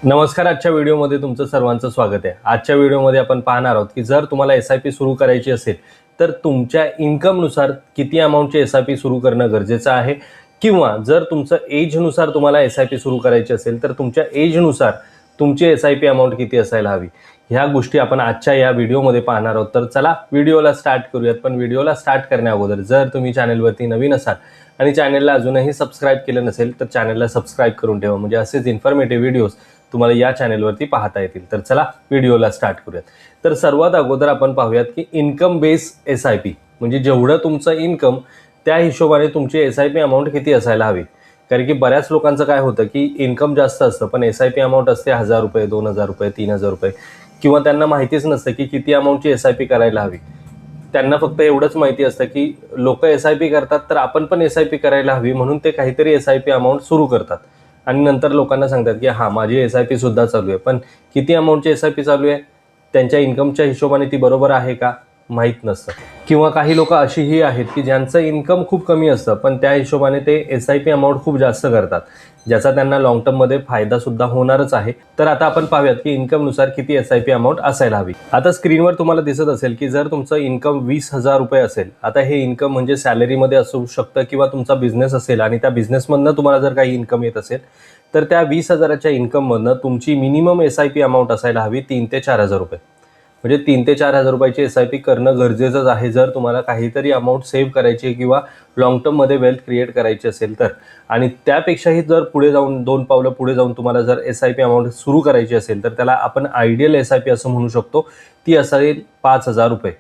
नमस्कार. आजच्या व्हिडिओमध्ये तुमचं सर्वांचं स्वागत आहे. आजच्या व्हिडिओमध्ये आपण पाहणार आहोत की जर तुम्हाला SIP सुरू करायची असेल तर तुमच्या इन्कमनुसार किती अमाऊंटची SIP सुरू करणं गरजेचं आहे, किंवा जर तुमचं एजनुसार तुम्हाला SIP सुरू करायची असेल तर तुमच्या एजनुसार तुमची SIP अमाऊंट किती असायला हवी, ह्या गोष्टी आपण आजच्या या व्हिडिओमध्ये पाहणार आहोत. तर चला व्हिडिओला स्टार्ट करूयात. पण व्हिडिओला स्टार्ट करण्याअगोदर जर तुम्ही चॅनलवरती नवीन असाल आणि चॅनलला अजूनही सबस्क्राईब केलं नसेल तर चॅनलला सबस्क्राईब करून ठेवा, म्हणजे असेच इन्फॉर्मेटिव्ह व्हिडिओज तुम्हाला या चॅनलवरती पाहता येतील. तर चला व्हिडिओला स्टार्ट करूयात. तर सर्वात अगोदर आपण पाहूयात की इन्कम बेस SIP म्हणजे जेवढं तुमचं इन्कम त्या हिशोबाने तुमची SIP अमाऊंट किती असायला हवी. कारण की बऱ्याच लोकांचं काय होतं की इन्कम जास्त असतं पण SIP अमाऊंट असते 1000 रुपये, 2000 रुपये, 3000 रुपये, किंवा त्यांना माहितीच नसतं की किती अमाऊंटची SIP करायला हवी. त्यांना फक्त एवढंच माहिती असतं की लोक SIP करतात तर आपण पण SIP करायला हवी, म्हणून ते काहीतरी SIP अमाऊंट सुरू करतात आणि नंतर लोकांना सांगतात की हां माझी SIP सुद्धा चालू आहे. पण किती अमाऊंटची SIP चालू आहे, त्यांच्या इन्कमच्या हिशोबाने ती बरोबर आहे का माहीत नसतं. किंवा काही लोक अशीही आहेत की ज्यांचं इन्कम खूप कमी असतं पण त्या हिशोबाने ते SIP अमाऊंट खूप जास्त करतात, ज्याचा त्यांना लॉंग टर्ममध्ये फायदा सुद्धा होणारच आहे. तर आता आपण पाहूयात की इन्कमनुसार किती SIP अमाऊंट असायला हवी. आता स्क्रीनवर तुम्हाला दिसत असेल की जर तुमचं इन्कम 20,000 रुपये असेल, आता हे इन्कम म्हणजे सॅलरीमध्ये असू शकतं किंवा तुमचा बिझनेस असेल आणि त्या बिझनेसमधनं तुम्हाला जर काही इन्कम येत असेल तर त्या 20,000च्या इन्कममधनं तुमची मिनिमम SIP अमाऊंट असायला हवी 3 ते 4,000 रुपये. म्हणजे 3 ते 4,000 रुपयाची SIP करणं गरजेचंच आहे जर तुम्हाला काहीतरी अमाऊंट सेव्ह करायची किंवा लॉंग टर्ममध्ये वेल्थ क्रिएट करायची असेल तर. आणि त्यापेक्षाही जर पुढे जाऊन 2 पावलं पुढे जाऊन तुम्हाला जर SIP अमाऊंट सुरू करायची असेल तर त्याला आपण आयडियल SIP असं म्हणू शकतो. ती असेल 5,000 रुपये.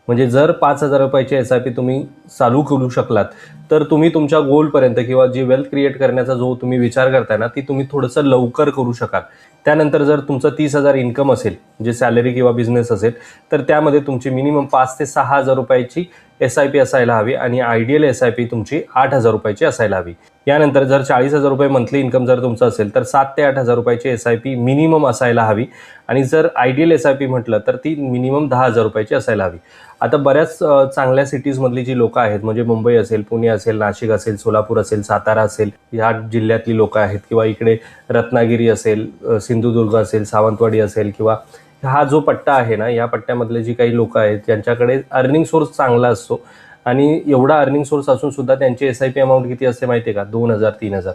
म्हणजे जर 5,000 रुपयाची SIP तुम्ही चालू करू शकलात तर तुम्ही तुमच्या गोलपर्यंत किंवा जी वेल्थ क्रिएट करण्याचा जो तुम्ही विचार करताय ना ती तुम्ही थोडंसं लवकर करू शकाल. त्यानंतर जर तुमचं 30,000 इन्कम असेल, जे सॅलरी किंवा बिझनेस असेल, तर त्यामध्ये तुमची मिनिमम 5 ते 6,000 रुपयाची SIP असायला हवी आणि आयडियल SIP तुमची 8,000 रुपयाची असायला हवी. यानंतर जर 40,000 रुपये मंथली इन्कम जर तुमचं असेल तर 7 ते 8,000 रुपयाची SIP मिनिमम असायला हवी. आणि जर आयडियल SIP म्हटलं तर ती मिनिमम 10,000 रुपयाची असायला हवी. आता बऱ्याच चांगल्या सिटीजमधली जी लोकं आहेत, म्हणजे मुंबई असेल, पुणे असेल, नाशिक असेल, सोलापूर असेल, सातारा असेल, ह्या जिल्ह्यातली लोकं आहेत, किंवा इकडे रत्नागिरी असेल, सिंधुदुर्ग असेल, सावंतवाडी असेल, किंवा हा जो पट्टा आहे ना, या पट्ट्यामधले जी काही लोकं आहेत ज्यांच्याकडे अर्निंग सोर्स चांगला असतो आणि एवढा अर्निंग सोर्स असून सुद्धा त्यांची SIP अमाऊंट किती असते माहिती आहे का, 2,000 3,000.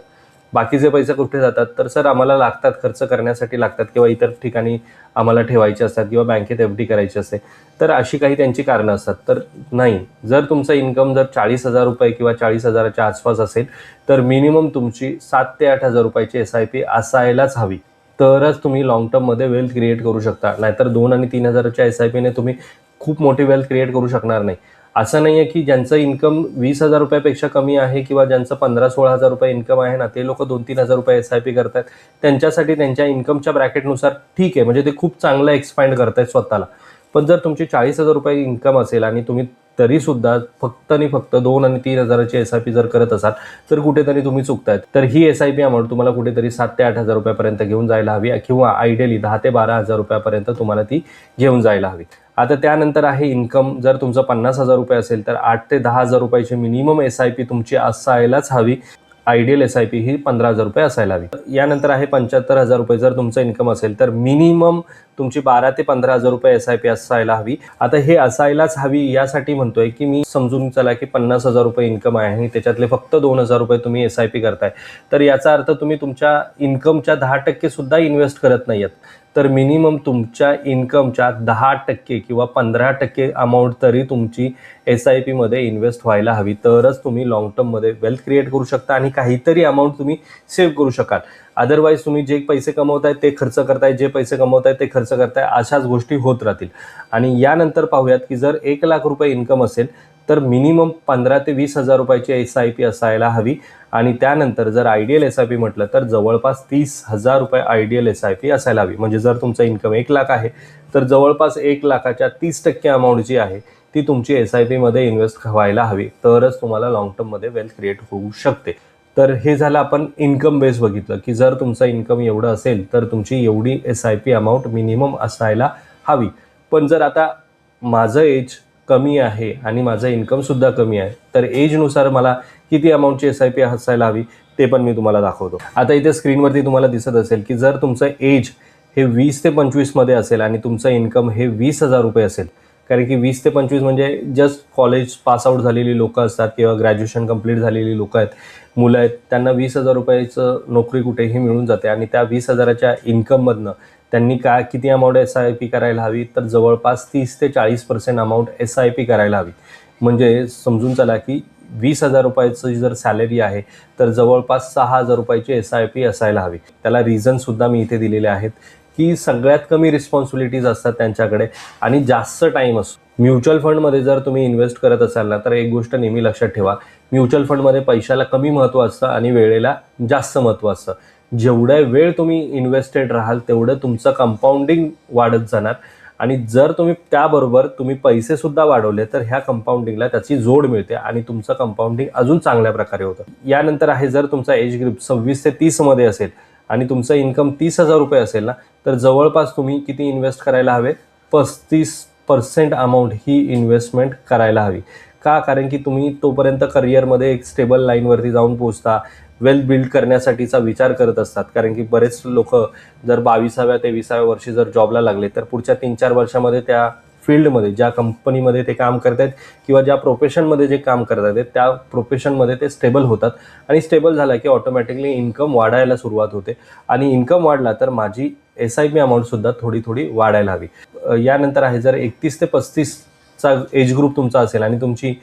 बाकीचे पैसे कुठे जातात तर सर आम्हाला लागतात, खर्च करण्यासाठी लागतात, किंवा इतर ठिकाणी आम्हाला ठेवायचे असतात, किंवा बँकेत FD करायची असते. तर अशी काही त्यांची कारणं असतात. तर नाही, जर तुमचं इन्कम जर 40,000 रुपये किंवा 40,000च्या आसपास असेल तर मिनिमम तुमची 7 ते 8,000 रुपयाची SIP असायलाच हवी. तरच तुम्ही लॉंग टर्ममध्ये वेल्थ क्रिएट करू शकता. नाहीतर 2 आणि 3,000च्या SIPने तुम्ही खूप मोठी वेल्थ क्रिएट करू शकणार नाही. असं नाही आहे की ज्यांचं इन्कम 20,000 रुपयापेक्षा कमी आहे किंवा ज्यांचं 15-16,000 रुपये इन्कम आहे ना, ते लोक 2-3,000 रुपये SIP करतात. त्यांच्यासाठी त्यांच्या इन्कमच्या ब्रॅकेटनुसार ठीक आहे, म्हणजे ते खूप चांगलं एक्सपांड करतायत स्वतःला. पण जर तुमची 40,000 रुपये इन्कम असेल आणि तुम्ही तरीसुद्धा फक्त आणि फक्त 2 आणि 3,000ची SIP जर करत असाल तर कुठेतरी तुम्ही चुकतायत. तर ही SIP अमाऊंट तुम्हाला कुठेतरी 7 ते 8,000 रुपयापर्यंत घेऊन जायला हवी, किंवा आयडियली 10 ते 12,000 रुपयापर्यंत तुम्हाला ती घेऊन जायला हवी. आता त्यानंतर आहे इन्कम. जर तुमचं 50,000 रुपये असेल तर 8 ते 10,000 रुपयाची मिनिमम SIP तुमची असायलाच हवी. आयडियल SIP ही 15,000 रुपये असायला हवी. यानंतर आहे 75,000 रुपये. जर तुमचं इन्कम असेल तर मिनिमम तुमची 12 ते 15,000 रुपये SIP असायला हवी. आता हे असायलाच हवी यासाठी म्हणतोय की मी समजून चला की 50,000 रुपये इन्कम आहे आणि त्याच्यातले फक्त 2,000 रुपये तुम्ही SIP करताय, तर याचा अर्थ तुम्ही तुमच्या इन्कमच्या 10% सुद्धा इन्व्हेस्ट करत नाही आहात. तर मिनिमम तुमच्या इन्कमच्या 10% किंवा 15% अमाऊंट तरी तुमची SIP मध्ये इन्व्हेस्ट व्हायला हवी. तरच तुम्ही लॉंग टर्ममध्ये वेल्थ क्रिएट करू शकता आणि काहीतरी अमाऊंट तुम्ही सेव्ह करू शकाल. अदरवाईज तुम्ही जे पैसे कमवताय ते खर्च करताय, जे पैसे कमवताय ते खर्च करताय, अशाच गोष्टी होत राहतील. आणि यानंतर पाहूयात की जर 1,00,000 रुपये इन्कम असेल तर मिनिमम 15,000 ते 20,000 रुपयाची SIP असायला हवी. आणि त्यानंतर जर आयडियल SIP म्हटलं तर जवळपास 30,000 रुपये आयडियल SIP असायला हवी. म्हणजे जर तुमचं इन्कम 1,00,000 आहे तर जवळपास 1,00,000च्या 30% अमाऊंट जी आहे ती तुमची SIP मध्ये इन्व्हेस्ट व्हायला हवी. तरच तुम्हाला लॉंग टर्ममध्ये वेल्थ क्रिएट होऊ शकते. तर हे झालं आपण इन्कम बेस बघितलं की जर तुमचं इन्कम एवढं असेल तर तुमची एवढी SIP अमाऊंट मिनिमम असायला हवी. पण जर आता माझं एज कमी आहे आणि माझं इन्कमसुद्धा कमी आहे तर एजनुसार मला किती अमाऊंटची SIP असायला हवी ते पण मी तुम्हाला दाखवतो. आता इथे स्क्रीनवरती तुम्हाला दिसत असेल की जर तुमचं एज हे 20 ते 25 मध्ये असेल आणि तुमचं इन्कम हे 20,000 रुपये असेल, कारण की 20 ते 25 म्हणजे जस्ट कॉलेज पास आउट झालेली लोकं असतात किंवा ग्रॅज्युएशन कंप्लीट झालेली लोकं आहेत, मुलं आहेत, त्यांना 20,000 रुपयाचं नोकरी कुठेही मिळून जाते आणि त्या 20,000च्या इन्कममधनं त्यांनी किती अमाऊंट SIP करायला हवी, तर जवळपास 30 ते 40% अमाऊंट SIP करायला हवी. म्हणजे समजून चला की 20,000 रुपयाची जर सॅलरी आहे तर जवळपास 6,000 रुपयाची SIP असायला हवी. त्याला रिझनसुद्धा मी इथे दिलेले आहेत की सगळ्यात कमी रिस्पॉन्सिबिलिटीज असतात त्यांच्याकडे आणि जास्त टाईम असतो. म्युच्युअल फंडमध्ये जर तुम्ही इन्व्हेस्ट करत असाल ना, तर एक गोष्ट नेहमी लक्षात ठेवा, म्युच्युअल फंडमध्ये पैशाला कमी महत्त्व असतं आणि वेळेला जास्त महत्त्व असतं. जेवढा वेळ तुम्ही इन्व्हेस्टेड राहाल तेवढं तुमचं कंपाऊंडिंग वाढत जाणार आणि जर तुम्ही त्याबरोबर तुम्ही पैसेसुद्धा वाढवले तर ह्या कंपाऊंडिंगला त्याची जोड मिळते आणि तुमचं कंपाऊंडिंग अजून चांगल्या प्रकारे होतं. यानंतर आहे, जर तुमचा एज ग्रुप 26 ते 30 मध्ये असेल आणि तुमचं इन्कम 30,000 रुपये असेल ना, तर जवळपास तुम्ही किती इन्व्हेस्ट करायला हवे, 35% अमाऊंट ही इन्व्हेस्टमेंट करायला हवी. का? कारण की तुम्ही तोपर्यंत करिअरमध्ये एक स्टेबल लाईनवरती जाऊन पोहोचता, वेल्थ बिल्ड करण्यासाठीचा विचार करत असतात. कारण की बरेच लोक जर 22व्या 23व्या वर्षी जर जॉबला लागले तर पुढच्या 3-4 वर्षामध्ये त्या फील्डमध्ये, ज्या कंपनीमध्ये ते काम करत आहेत किंवा ज्या प्रोफेशनमध्ये जे काम करत आहेत त्या प्रोफेशनमध्ये ते स्टेबल होतात आणि स्टेबल झाला की ऑटोमॅटिकली इन्कम वाढायला सुरुवात होते आणि इन्कम वाढला तर माझी SIP अमाऊंटसुद्धा थोडी थोडी वाढायला हवी. यानंतर आहे, जर 31 ते 35चा एज ग्रुप तुमचा असेल आणि तुमची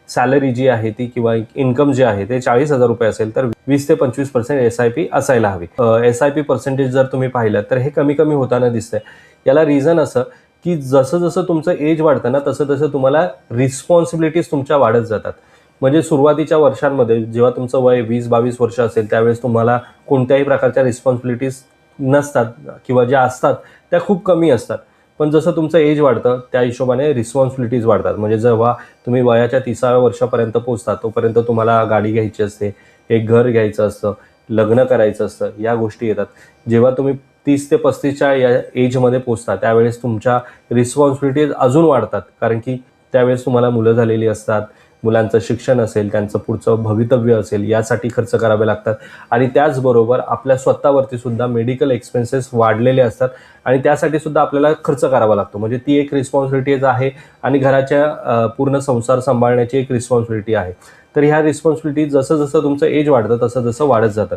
सॅलरी जी आहे ती किंवा इन्कम जे आहे ते 40,000 रुपये असेल तर 20 ते 25% SIP असायला हवी. SIP पर्सेंटेज जर तुम्ही पाहिलं तर हे कमी कमी होताना दिसतंय. याला रिझन असं की जसं जसं तुमचं एज वाढतं ना तसं तसं तुम्हाला रिस्पॉन्सिबिलिटीज तुमच्या वाढत जातात. म्हणजे सुरुवातीच्या वर्षांमध्ये जेव्हा तुमचं वय 20-22 वर्ष असेल त्यावेळेस तुम्हाला कोणत्याही प्रकारच्या रिस्पॉन्सिबिलिटीज नसतात किंवा ज्या असतात त्या खूप कमी असतात. पण जसं तुमचं एज वाढतं त्या हिशोबाने रिस्पॉन्सिबिलिटीज वाढतात. म्हणजे जेव्हा तुम्ही वयाच्या 30व्या वर्षापर्यंत पोहोचता तोपर्यंत तुम्हाला गाडी घ्यायची असते, एक घर घ्यायचं असतं, लग्न करायचं असतं, या गोष्टी येतात. जेव्हा तुम्ही 30 ते 35च्या या एजमध्ये पोहोचता त्यावेळेस तुमच्या रिस्पॉन्सिबिलिटीज अजून वाढतात. कारण की त्यावेळेस तुम्हाला मुलं झालेली असतात, मुलांचं शिक्षण असेल, त्यांचं पुढचं भवितव्य असेल, यासाठी खर्च करावे लागतात आणि त्याचबरोबर आपल्या स्वतःवरती सुद्धा मेडिकल एक्सपेन्सेस वाढलेले असतात आणि त्यासाठी सुद्धा आपल्याला खर्च करावा लागतो. म्हणजे ती एक रिस्पॉन्सिबिलिटीज आहे आणि घराच्या पूर्ण संसार सांभाळण्याची एक रिस्पॉन्सिबिलिटी आहे. तर ह्या रिस्पॉन्सिबिलिटी जसं जसं तुमचं एज वाढतं तसं तसं वाढत जातं.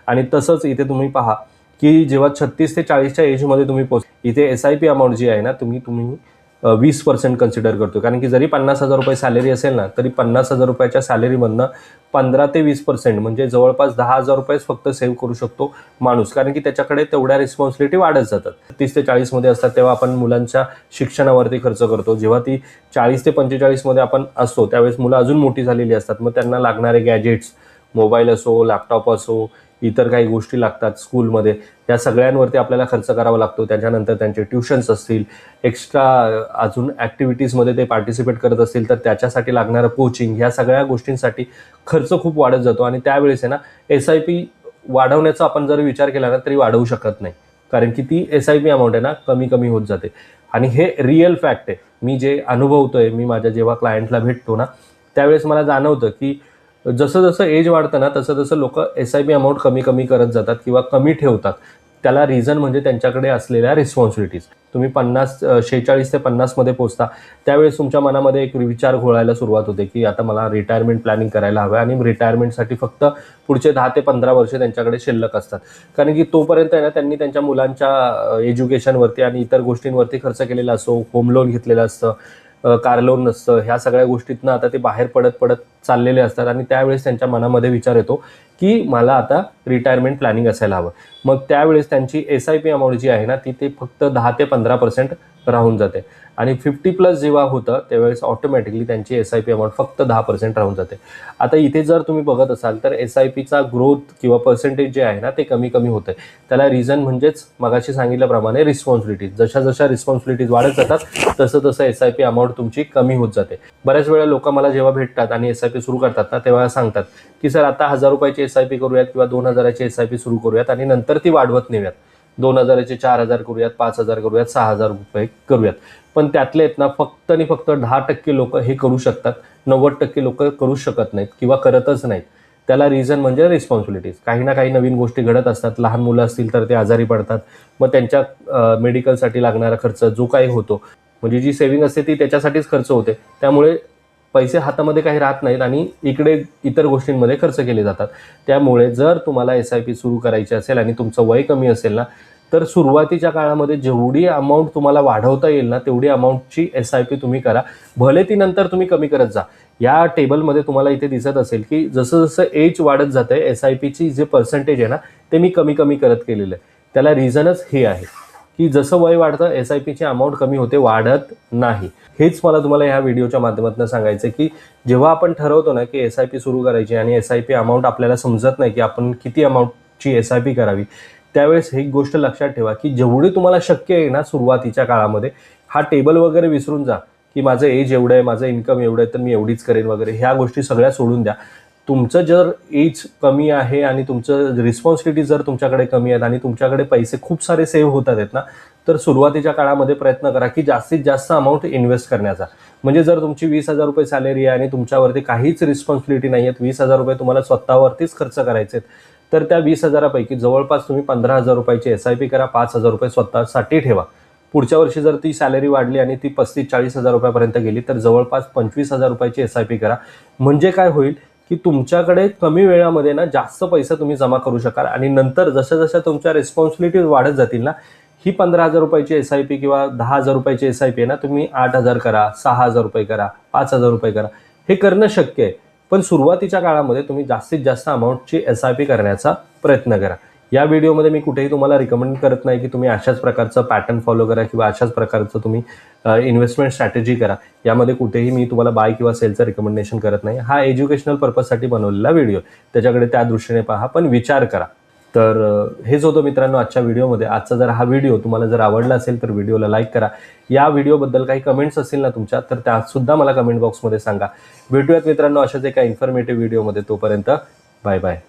आणि तसंच इथे तुम्ही पहा की जेव्हा 36 ते 40च्या एजमध्ये तुम्ही इथे SIP अमाऊंट जी आहे ना तुम्ही 20% कन्सिडर करतो. कारण की जरी 50,000 रुपये सॅलरी असेल ना तरी 50,000 रुपयाच्या सॅलरीमधनं 15 ते 20% म्हणजे जवळपास 10,000 रुपयेच फक्त सेव्ह करू शकतो माणूस. कारण की त्याच्याकडे तेवढ्या रिस्पॉन्सिबिलिटी वाढत जातात. 30 ते 40 मध्ये असतात तेव्हा आपण मुलांच्या शिक्षणावरती खर्च करतो. जेव्हा ती 40 ते 45 मध्ये आपण असतो त्यावेळेस मुलं अजून मोठी झालेली असतात. मग त्यांना लागणारे गॅजेट्स, मोबाईल असो, लॅपटॉप असो, इतर काही गोष्टी लागतात स्कूलमध्ये, त्या सगळ्यांवरती आपल्याला खर्च करावा लागतो. त्याच्यानंतर त्यांचे ट्युशन्स असतील, एक्स्ट्रा अजून ॲक्टिव्हिटीजमध्ये ते पार्टिसिपेट करत असतील तर त्याच्यासाठी लागणारं कोचिंग, ह्या सगळ्या गोष्टींसाठी खर्च खूप वाढत जातो. आणि त्यावेळेस आहे ना SIP वाढवण्याचा आपण जर विचार केला ना तरी वाढवू शकत नाही. कारण की ती SIP अमाऊंट आहे ना कमी कमी होत जाते. आणि हे रिअल फॅक्ट आहे. मी जे अनुभवतोय, मी माझ्या जेव्हा क्लायंटला भेटतो ना त्यावेळेस मला जाणवतं की जसं जसं एज वाढतं ना तसं तसं लोक SIP अमाऊंट कमी कमी करत जातात किंवा कमी ठेवतात. त्याला रिझन म्हणजे त्यांच्याकडे असलेल्या रिस्पॉन्सिबिलिटीज. तुम्ही 46 ते 50 मध्ये पोहोचता त्यावेळेस तुमच्या मनामध्ये एक विचार घोळायला सुरुवात होते की आता मला रिटायरमेंट प्लॅनिंग करायला हवं आणि रिटायरमेंटसाठी फक्त पुढचे 10 ते 15 वर्ष त्यांच्याकडे शिल्लक असतात. कारण की तोपर्यंत आहे ना त्यांनी त्यांच्या मुलांच्या एज्युकेशनवरती आणि इतर गोष्टींवरती खर्च केलेला असतो, होम लोन घेतलेलं असतं, कार लोन नसतं, ह्या सगळ्या गोष्टीतनं आता ते बाहेर पडत पडत चाललेले असतात आणि त्यावेळेस त्यांच्या मनामध्ये विचार येतो की मला आता रिटायरमेंट प्लॅनिंग असायला हवं. मग त्यावेळेस त्यांची SIP अमाऊंट जी आहे ना ती ते फक्त 10 ते 15% राहून जाते आणि 50+ जेव्हा होतं त्यावेळेस ऑटोमॅटिकली त्यांची SIP अमाऊंट फक्त 10% राहून जाते. आता इथे जर तुम्ही बघत असाल तर SIPचा ग्रोथ किंवा पर्सेंटेज जे आहे ना ते कमी कमी होतं. त्याला रिझन म्हणजेच मगाशी सांगितल्याप्रमाणे रिस्पॉन्सिबिलिटीज. जशा जशा रिस्पॉन्सिबिलिटीज वाढत जातात तसं तसं SIP अमाऊंट तुमची कमी होत जाते. बऱ्याच वेळा लोक मला जेव्हा भेटतात आणि SIP सुरू करतात ना तेव्हा सांगतात की सर आता 1,000 रुपयाची SIP करूयात किंवा 2,000ची SIP सुरू करूयात आणि नंतर ती वाढवत नेऊयात. 2,000चे 4,000 करूयात, 5,000 करूयात, 6,000 रुपये करूयात. पण त्यातले आहेत ना फक्त आणि फक्त 10% लोक हे करू शकतात. 90% लोक करू शकत नाहीत किंवा करतच नाहीत. त्याला रिझन म्हणजे रिस्पॉन्सिबिलिटीज. काही ना काही नवीन गोष्टी घडत असतात. लहान मुलं असतील तर ते आजारी पडतात, मग त्यांच्या मेडिकलसाठी लागणारा खर्च जो काही होतो, म्हणजे जी सेव्हिंग असते ती त्याच्यासाठीच खर्च होते. त्यामुळे पैसे हातामध्ये काही राहत नाहीत आणि इकडे इतर गोष्टींमध्ये खर्च केले जातात. त्यामुळे जर तुम्हाला SIP सुरू करायची असेल आणि तुमचं वय कमी असेल ना, तर सुरुवातीच्या काळामध्ये जेवढी अमाऊंट तुम्हाला वाढवता येईल ना तेवढी अमाऊंटची SIP तुम्ही करा. भले ती नंतर तुम्ही कमी करत जा. या टेबलमध्ये तुम्हाला इथे दिसत असेल की जसं जसं एज वाढत जाते SIPची जे पर्सेंटेज आहे ना ते मी कमी कमी करत केलेलं आहे. त्याला रिझनच हे आहे की जसं वय वाढतं SIPची अमाऊंट कमी होते, वाढत नाही. हेच मला तुम्हाला ह्या व्हिडिओच्या माध्यमातून सांगायचं की जेव्हा आपण ठरवतो ना की SIP सुरू करायची आणि SIP अमाऊंट आपल्याला समजत नाही की आपण किती अमाऊंटची SIP करावी, त्यावेळेस ही गोष्ट लक्षात ठेवा की जेवढी तुम्हाला शक्य आहे ना सुरुवातीच्या काळामध्ये, हा टेबल वगैरे विसरून जा की माझं एज एवढं आहे, माझं इन्कम एवढं आहे तर मी एवढीच करेन वगैरे. ह्या गोष्टी सगळ्या सोडून द्या. तुमचं जर एज कमी आहे आणि तुमचं रिस्पॉन्सिबिलिटी जर तुमच्याकडे कमी आहेत आणि तुमच्याकडे पैसे खूप सारे सेव्ह होतात आहेत ना, तर सुरुवातीच्या काळामध्ये प्रयत्न करा की जास्तीत जास्त अमाऊंट इन्व्हेस्ट करण्याचा. म्हणजे जर तुमची 20,000 रुपये सॅलरी आहे आणि तुमच्यावरती काहीच रिस्पॉन्सिबिलिटी नाही आहेत, 20,000 रुपये तुम्हाला स्वतःवरतीच खर्च करायचे आहेत, तर त्या 20,000पैकी जवळपास तुम्ही 15,000 रुपयाची SIP करा, 5,000 रुपये स्वतःसाठी ठेवा. पुढच्या वर्षी जर ती सॅलरी वाढली आणि ती 35,000-40,000 रुपयापर्यंत गेली तर जवळपास 25,000 रुपयाची SIP करा. म्हणजे काय होईल की तुमच्याकडे कमी वेळामध्ये ना जास्त पैसा तुम्ही जमा करू शकाल आणि नंतर जसं जसं तुमच्या रिस्पॉन्सिबिलिटीज वाढत जातील ना, ही 15,000 रुपयाची SIP किंवा 10,000 रुपयाची SIP आहे ना, तुम्ही 8,000 करा, 6,000 रुपये करा, 5,000 रुपये करा. हे करणं शक्य आहे. पण सुरुवातीच्या काळामध्ये तुम्ही जास्तीत जास्त अमाऊंटची SIP करण्याचा प्रयत्न करा. या व्हिडिओमध्ये मी कुठेही तुम्हाला रिकमेंड करत नाही की तुम्ही अशाच प्रकारचं पॅटर्न फॉलो करा किंवा अशाच प्रकारचं तुम्ही इन्व्हेस्टमेंट स्ट्रॅटेजी करा. यामध्ये कुठेही मी तुम्हाला बाय किंवा सेलचं रिकमेंडेशन करत नाही. हा एज्युकेशनल पर्पजसाठी बनवलेला व्हिडिओ, त्याच्याकडे त्या दृष्टीने पहा, पण विचार करा. तर हेच होतं मित्रांनो आजच्या व्हिडिओमध्ये. आजचा जर हा व्हिडिओ तुम्हाला जर आवडला असेल तर व्हिडिओला लाईक करा. या व्हिडिओबद्दल काही कमेंट्स असतील ना तुमच्या, तर त्यासुद्धा मला कमेंट बॉक्समध्ये सांगा. भेटूयात मित्रांनो अशाच एका इन्फॉर्मेटिव्ह व्हिडिओमध्ये. तोपर्यंत बाय बाय.